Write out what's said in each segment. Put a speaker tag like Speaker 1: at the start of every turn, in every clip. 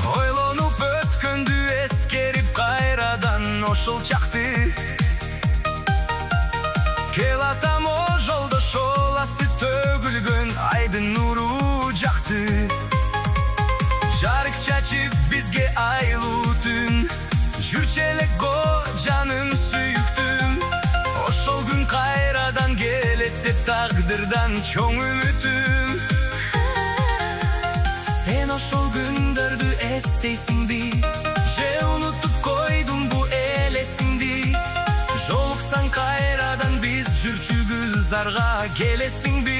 Speaker 1: Ойлонуп өткөндү эскерип кайрадан ошол чакты келатам о жолдо шоласы төгүлгөн айдын нуру жакты жарык чачып бизге айлуу түн жүрчү элек го жаным сүйүктүм ошол күн кайрадан келет деп тагдырдан чоң үмүтүм сен ошол күндөрдү эстейсиңби же унутуп койдуң бу элесиңди жолуксаң кайрадан биз жүрчү гүлзарга келесиңби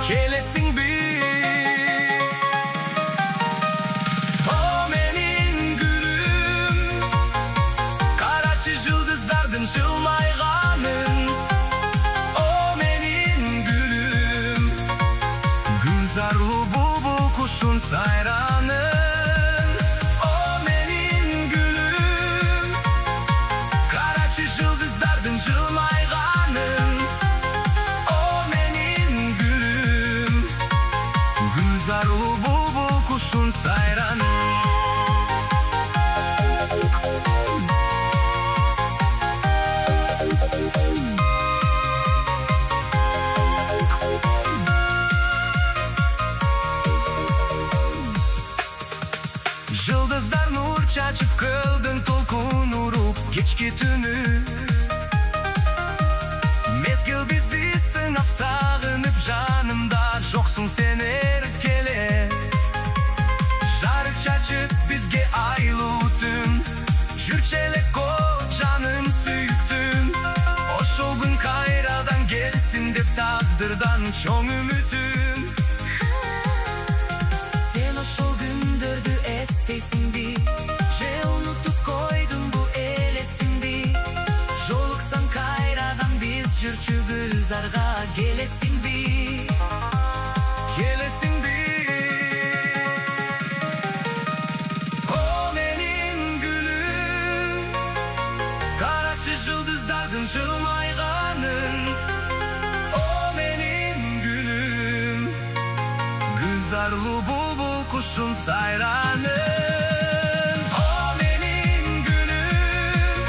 Speaker 1: келесиңби о менин гүлүм карачы жылдыздардын жылмайганын о менин гүлүм гүлзарлуу булбул куштун сайранын о менин гүлүм карачы жылдыздардын жылмайганын о менин гүлүм гүлзарлуу булбул куштун сайранын Жылдыздар нур чачып кылдың толкун уруп кечки түнү мезгил бизди сынап сагынып жанымда жоксуң сен эркеле жарык чачып бизге айлуу түн жүрчү элек го жаным сүйүктүм ошол күн кайрадан келсин деп тагдырдан чоң үмүтүм сен ошол күндөрдү эстейсиңби же унутуп койдуң бу элесиңди жолуксаң кайрадан биз жүрчү гүлзарга келесиңби келесиңби о менин гүлүм карачы жылдыздардын жылмайганын о менин гүлүм гүлзарлуу булбул куштун сайранын о менин гүлүм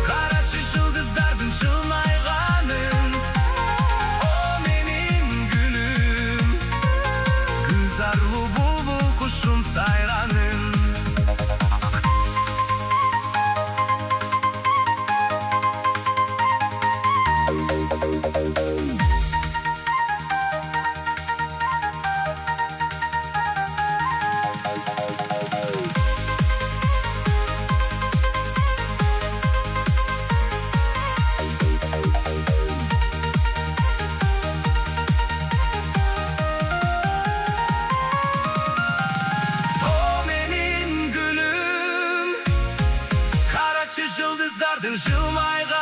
Speaker 1: карачы жылдыздардын жылмайганын о менин гүлүм гүлзарлуу булбул куштун сайранын Жылдыздардын жылмайганын